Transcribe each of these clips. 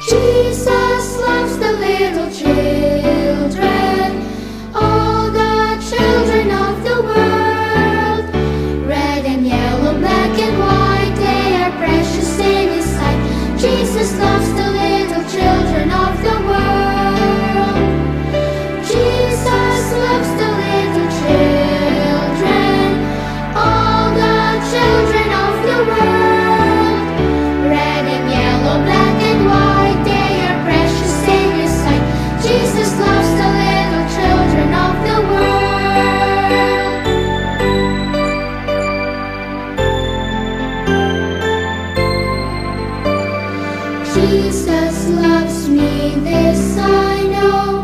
Jesus loves the little children, all the children of the world. Red and yellow, black and white, they are precious in His sight. Jesus loves the little children of the world. Jesus loves the little children, all the children of the world. Red and yellow, black and white, they are precious in His sight. Jesus loves the little children of the world. Jesus loves me, this I know,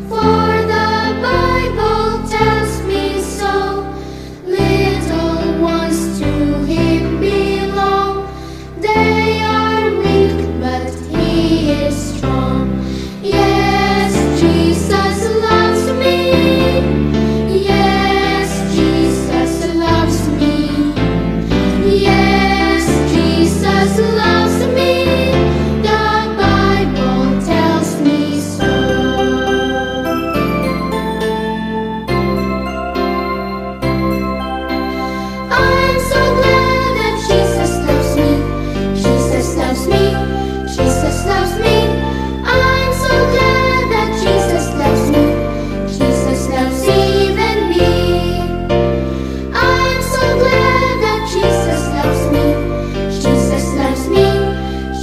for the Bible tells me so. Little ones to Him belong, they are weak, but He is strong. Yes, Jesus loves me. Yes, Jesus loves me. Yes, Jesus loves me. The Bible tells me so. I'm so glad that Jesus loves me. Jesus loves me. Jesus loves me. I'm so glad that Jesus loves me. Jesus loves even me. I'm so glad that Jesus loves me. Jesus loves me.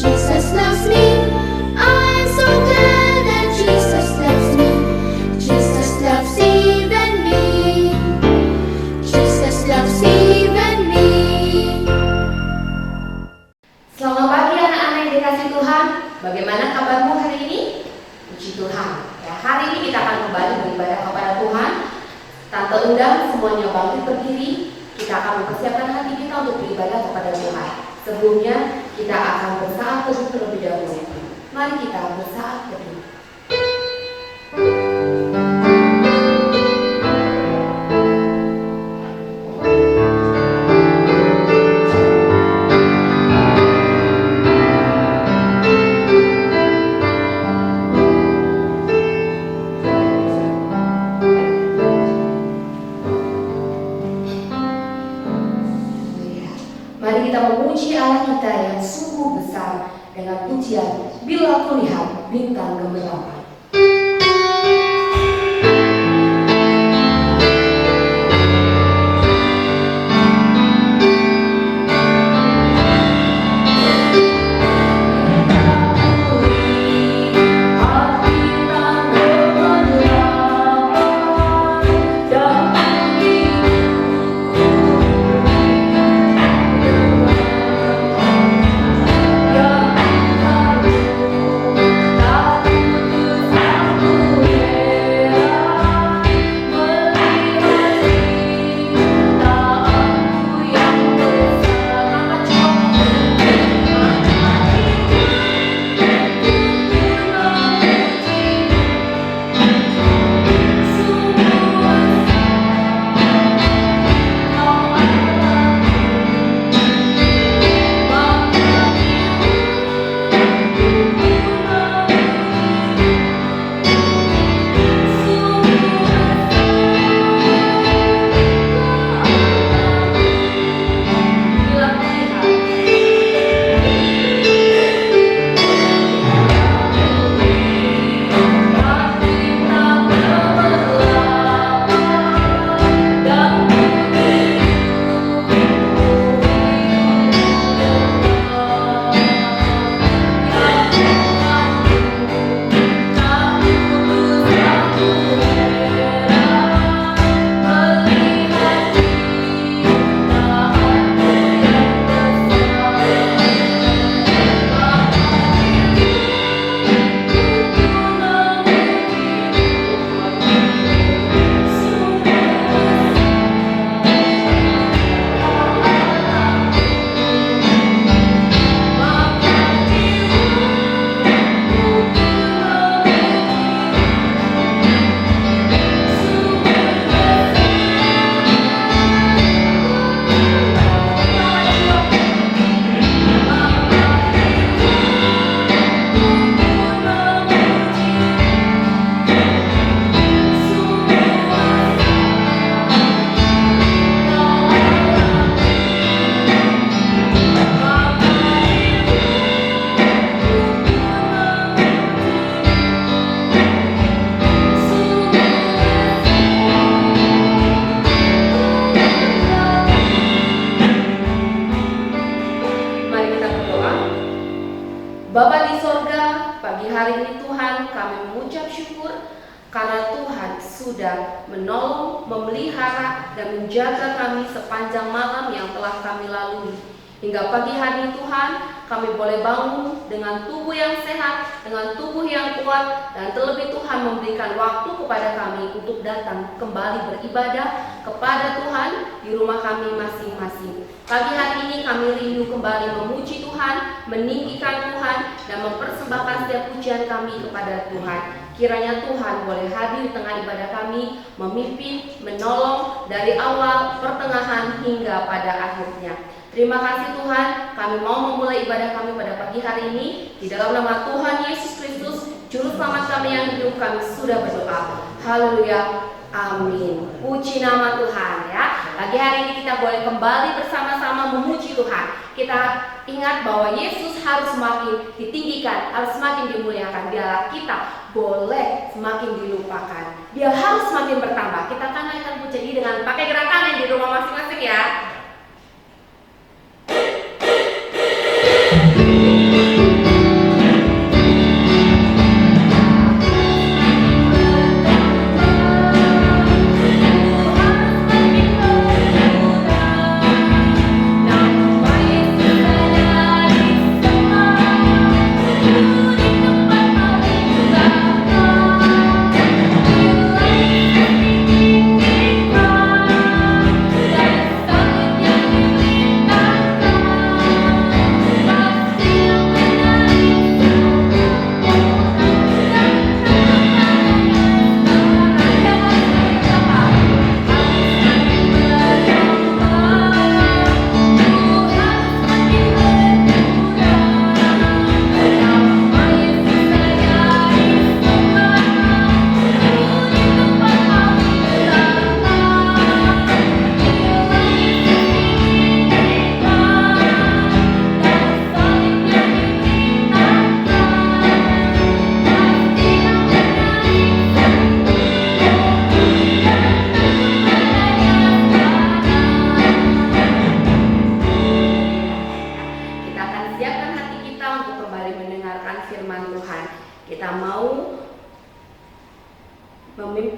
Jesus loves me. I'm so glad that Jesus loves me. Jesus loves even me. Jesus loves even me. Selamat pagi anak-anak yang dikasih Tuhan. Bagaimana kabarmu hari ini? Puji Tuhan. Ya, hari ini kita akan kembali beribadah kepada Tuhan. Tante undang semuanya bangkit berdiri. Kita akan mempersiapkan hati kita untuk beribadah kepada Tuhan. Sebelumnya kita akan bersaat teduh terlebih dahulu. Mari kita bersaat teduh. Mari kita memuji Allah kita yang sungguh besar dengan pujian Bila Ku Lihat Bintang Gemerlapan. Aku hari ini Tuhan, kami mengucap syukur karena Tuhan sudah menolong, memelihara, dan menjaga kami sepanjang malam yang telah kami lalui. Hingga pagi hari ini Tuhan, kami boleh bangun dengan tubuh yang sehat, dengan tubuh yang kuat, dan terlebih Tuhan memberikan waktu kepada kami untuk datang kembali beribadah kepada Tuhan di rumah kami masing-masing. Pagi hari ini kami rindu kembali memuji Tuhan, meninggikan Tuhan, dan mempersembahkan setiap pujian kami kepada Tuhan. Kiranya Tuhan boleh hadir di tengah ibadah kami, memimpin, menolong dari awal, pertengahan, hingga pada akhirnya. Terima kasih Tuhan, kami mau memulai ibadah kami pada pagi hari ini. Di dalam nama Tuhan Yesus Kristus, Juru Selamat kami yang hidup, kami sudah berdoa. Haleluya, amin. Puji nama Tuhan ya. Pagi hari ini kita boleh kembali bersama-sama memuji Tuhan. Kita ingat bahwa Yesus harus semakin ditinggikan, harus semakin dimuliakan. Biarlah kita boleh semakin dilupakan. Dia harus semakin bertambah. Kita akan naikkan pujian dengan pakai gerakan yang di rumah masing-masing ya.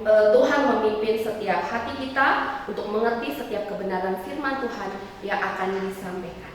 Tuhan memimpin setiap hati kita untuk mengerti setiap kebenaran firman Tuhan yang akan disampaikan.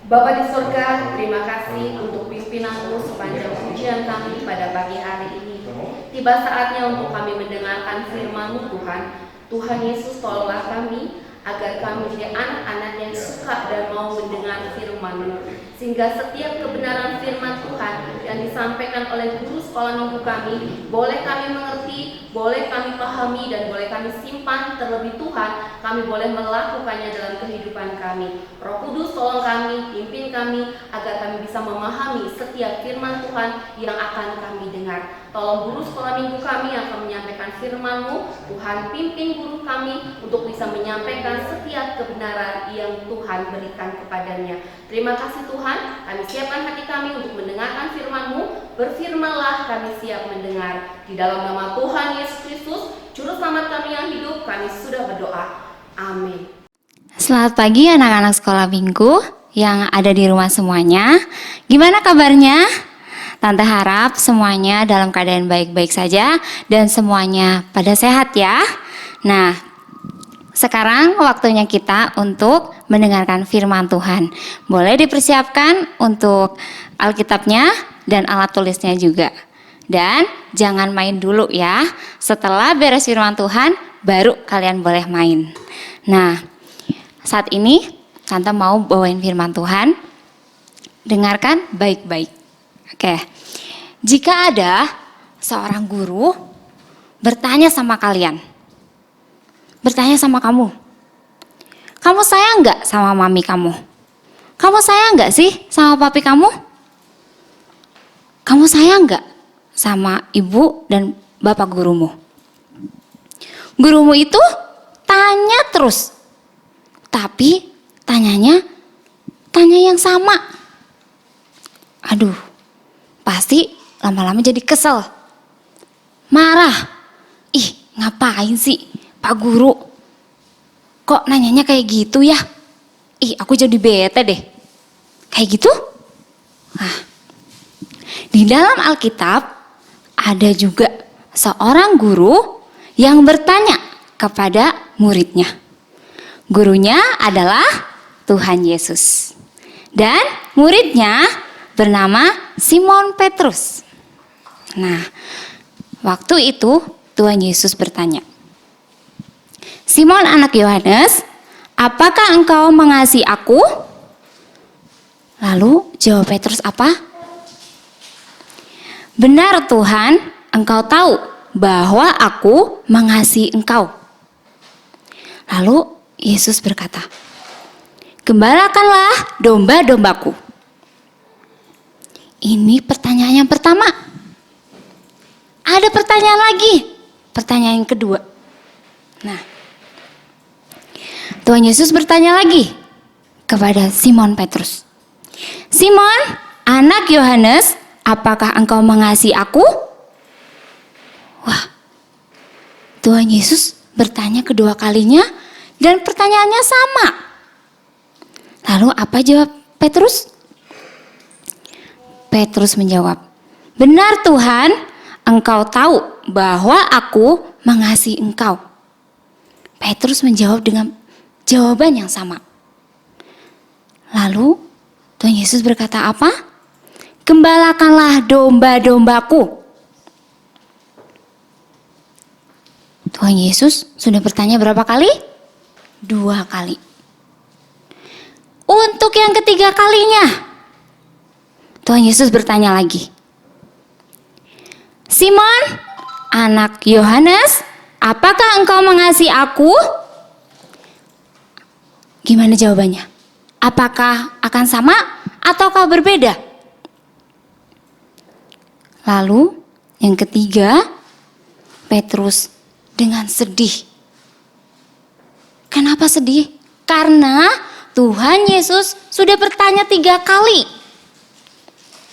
Bapa di surga, terima kasih untuk pimpinan-Mu sepanjang ujian kami pada pagi hari ini. Tiba saatnya untuk kami mendengarkan firman-Mu Tuhan. Tuhan Yesus, tolonglah kami agar kami menjadi anak-anak yang suka dan mau mendengar firman-Mu, sehingga setiap kebenaran firman Tuhan yang disampaikan oleh guru sekolah minggu kami boleh kami mengerti, boleh kami pahami, dan boleh kami simpan. Terlebih Tuhan, kami boleh melakukannya dalam kehidupan kami. Roh Kudus, tolong kami, pimpin kami agar kami bisa memahami setiap firman Tuhan yang akan kami dengar. Tolong guru sekolah minggu kami yang akan menyampaikan firman-Mu. Tuhan, pimpin guru kami untuk bisa menyampaikan setiap kebenaran yang Tuhan berikan kepadanya. Terima kasih Tuhan, kami siapkan hati kami untuk mendengarkan firman-Mu. Berfirmanlah, kami siap mendengar. Di dalam nama Tuhan Yesus Kristus, Juru Selamat kami yang hidup, kami sudah berdoa. Amin. Selamat pagi anak-anak sekolah minggu yang ada di rumah semuanya. Gimana kabarnya? Tante harap semuanya dalam keadaan baik-baik saja dan semuanya pada sehat ya. Nah, sekarang waktunya kita untuk mendengarkan firman Tuhan. Boleh dipersiapkan untuk Alkitabnya dan alat tulisnya juga. Dan jangan main dulu ya. Setelah beres firman Tuhan, baru kalian boleh main. Nah, saat ini Tante mau bawain firman Tuhan. Dengarkan baik-baik. Oke. Jika ada seorang guru bertanya sama kalian, bertanya sama kamu, kamu sayang nggak sama mami kamu? Kamu sayang nggak sih sama papi kamu? Kamu sayang nggak sama ibu dan bapak gurumu? Gurumu itu tanya terus, tapi tanya yang sama. Aduh, pasti lama-lama jadi kesel, marah. Ih, ngapain sih Pak Guru? Kok nanyanya kayak gitu ya? Ih, aku jadi bete deh. Kayak gitu? Nah, di dalam Alkitab ada juga seorang guru yang bertanya kepada muridnya. Gurunya adalah Tuhan Yesus. Dan muridnya bernama Simon Petrus. Nah, waktu itu Tuhan Yesus bertanya, Simon anak Yohanes, apakah engkau mengasihi aku? Lalu jawab Petrus apa? Benar Tuhan, engkau tahu bahwa aku mengasihi engkau. Lalu Yesus berkata, gembalakanlah domba-dombaku. Ini pertanyaan yang pertama. Ada pertanyaan lagi, pertanyaan yang kedua. Nah, Tuhan Yesus bertanya lagi kepada Simon Petrus. Simon, anak Yohanes, apakah engkau mengasihi aku? Wah, Tuhan Yesus bertanya kedua kalinya dan pertanyaannya sama. Lalu apa jawab Petrus? Petrus menjawab, benar Tuhan, engkau tahu bahwa aku mengasihi engkau. Petrus menjawab dengan jawaban yang sama. Lalu Tuhan Yesus berkata apa? Gembalakanlah domba-dombaku. Tuhan Yesus sudah bertanya berapa kali? 2 kali. Untuk yang ketiga kalinya, Tuhan Yesus bertanya lagi. Simon, anak Yohanes, apakah engkau mengasihi aku? Gimana jawabannya? Apakah akan sama ataukah berbeda? Lalu yang ketiga, Petrus dengan sedih. Kenapa sedih? Karena Tuhan Yesus sudah bertanya 3 kali.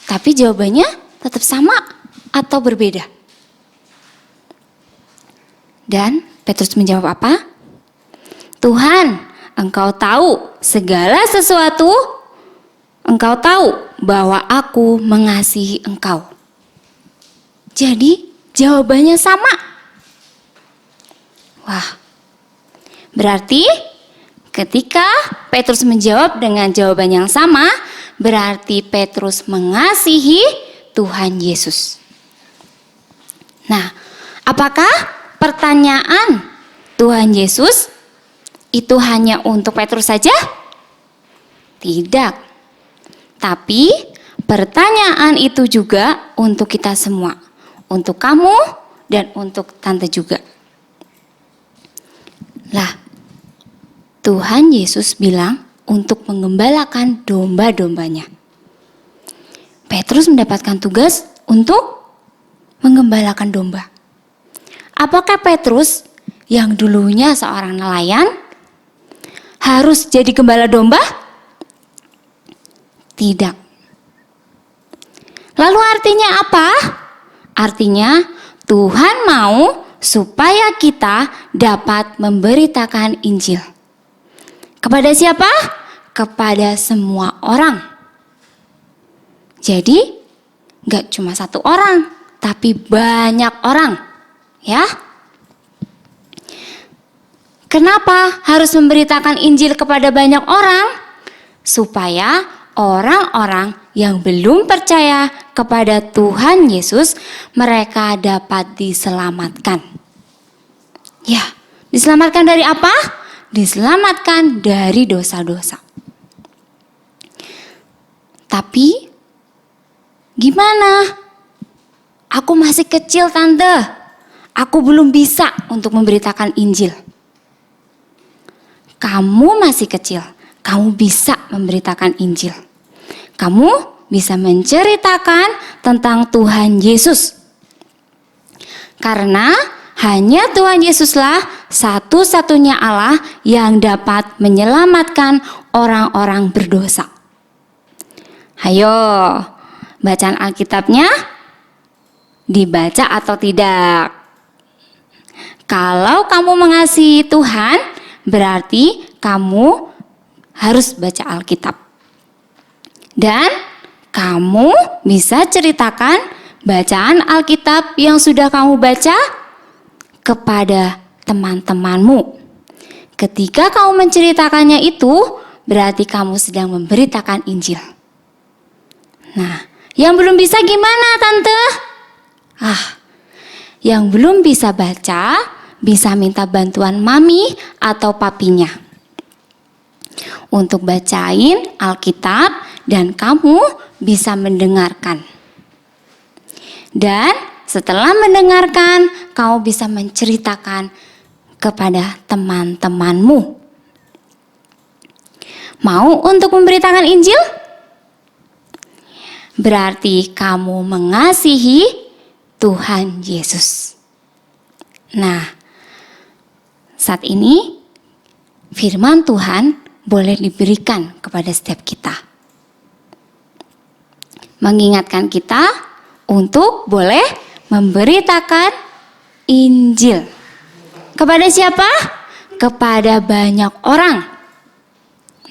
Tapi jawabannya tetap sama atau berbeda? Dan Petrus menjawab apa? Tuhan, engkau tahu segala sesuatu. Engkau tahu bahwa aku mengasihi engkau. Jadi jawabannya sama. Wah, berarti ketika Petrus menjawab dengan jawaban yang sama, berarti Petrus mengasihi Tuhan Yesus. Nah, apakah pertanyaan Tuhan Yesus itu hanya untuk Petrus saja? Tidak. Tapi pertanyaan itu juga untuk kita semua. Untuk kamu dan untuk tante juga. Lah, Tuhan Yesus bilang untuk mengembalakan domba-dombanya. Petrus mendapatkan tugas untuk mengembalakan domba. Apakah Petrus yang dulunya seorang nelayan harus jadi gembala domba? Tidak. Lalu artinya apa? Artinya Tuhan mau supaya kita dapat memberitakan Injil. Kepada siapa? Kepada semua orang. Jadi gak cuma satu orang, tapi banyak orang. Ya. Kenapa harus memberitakan Injil kepada banyak orang? Supaya orang-orang yang belum percaya kepada Tuhan Yesus, mereka dapat diselamatkan. Ya, diselamatkan dari apa? Diselamatkan dari dosa-dosa. Tapi, gimana? Aku masih kecil, Tante. Aku belum bisa untuk memberitakan Injil. Kamu masih kecil, kamu bisa memberitakan Injil. Kamu bisa menceritakan tentang Tuhan Yesus. Karena hanya Tuhan Yesuslah satu-satunya Allah yang dapat menyelamatkan orang-orang berdosa. Hayo, bacaan Alkitabnya dibaca atau tidak? Kalau kamu mengasihi Tuhan, berarti kamu harus baca Alkitab. Dan kamu bisa ceritakan bacaan Alkitab yang sudah kamu baca kepada teman-temanmu. Ketika kamu menceritakannya itu, berarti kamu sedang memberitakan Injil. Nah, yang belum bisa gimana, Tante? Yang belum bisa baca, bisa minta bantuan mami atau papinya untuk bacain Alkitab dan kamu bisa mendengarkan. Dan setelah mendengarkan, kamu bisa menceritakan kepada teman-temanmu. Mau untuk memberitakan Injil? Berarti kamu mengasihi Tuhan Yesus. Nah, saat ini firman Tuhan boleh diberikan kepada setiap kita. Mengingatkan kita untuk boleh memberitakan Injil. Kepada siapa? Kepada banyak orang.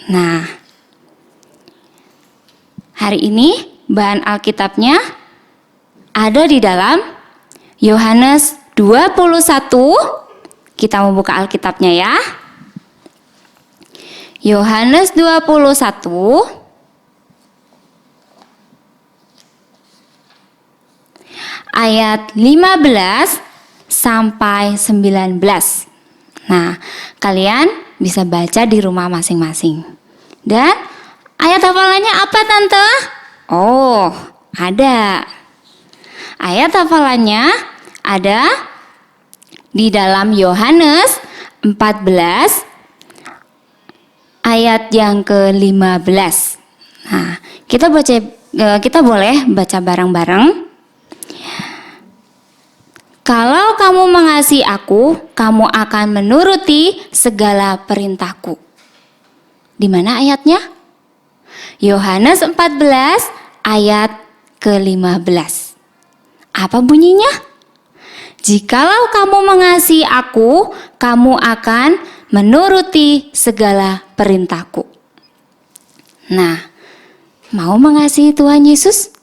Nah, hari ini bahan Alkitabnya ada di dalam Yohanes 21. Kita mau buka Alkitabnya ya. Yohanes 21 ayat 15 sampai 19. Nah, kalian bisa baca di rumah masing-masing. Dan ayat hafalannya apa, Tante? Oh, ada. Ayat hafalannya ada di dalam Yohanes 14 ayat yang ke-15. Nah, kita boleh baca bareng-bareng. Kalau kamu mengasihi aku, kamu akan menuruti segala perintahku. Di mana ayatnya? Yohanes 14 ayat ke-15. Apa bunyinya? Jikalau kamu mengasihi aku, kamu akan menuruti segala perintahku. Nah, mau mengasihi Tuhan Yesus?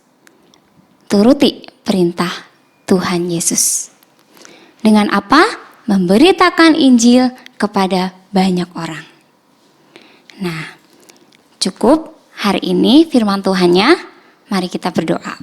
Turuti perintah Tuhan Yesus. Dengan apa? Memberitakan Injil kepada banyak orang. Nah, cukup hari ini firman Tuhannya. Mari kita berdoa.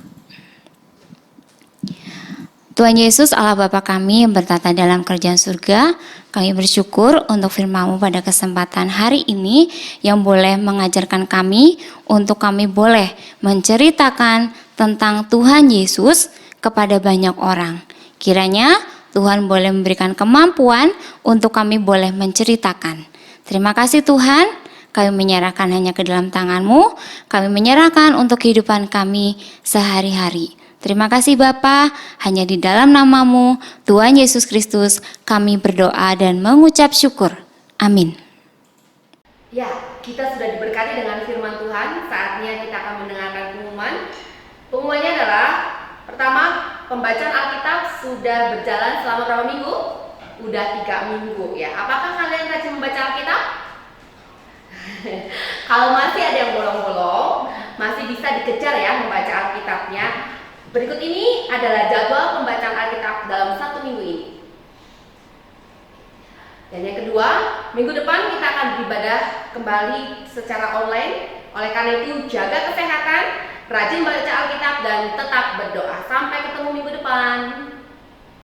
Tuhan Yesus Allah Bapa kami yang bertata dalam kerajaan surga, kami bersyukur untuk firman-Mu pada kesempatan hari ini yang boleh mengajarkan kami untuk kami boleh menceritakan tentang Tuhan Yesus kepada banyak orang. Kiranya Tuhan boleh memberikan kemampuan untuk kami boleh menceritakan. Terima kasih Tuhan, kami menyerahkan hanya ke dalam tangan-Mu, kami menyerahkan untuk kehidupan kami sehari-hari. Terima kasih Bapa, hanya di dalam nama-Mu, Tuhan Yesus Kristus, kami berdoa dan mengucap syukur. Amin. Ya, kita sudah diberkati dengan firman Tuhan. Saatnya kita akan mendengarkan pengumuman. Pengumumannya adalah, pertama, pembacaan Alkitab sudah berjalan selama berapa minggu? Udah 3 minggu ya. Apakah kalian rajin membaca Alkitab? Kalau masih ada yang bolong-bolong, masih bisa dikejar ya membaca Alkitabnya. Berikut ini adalah jadwal pembacaan Alkitab dalam 1 minggu ini. Dan yang kedua, minggu depan kita akan beribadah kembali secara online. Oleh karena itu, jaga kesehatan, rajin baca Alkitab, dan tetap berdoa. Sampai ketemu minggu depan.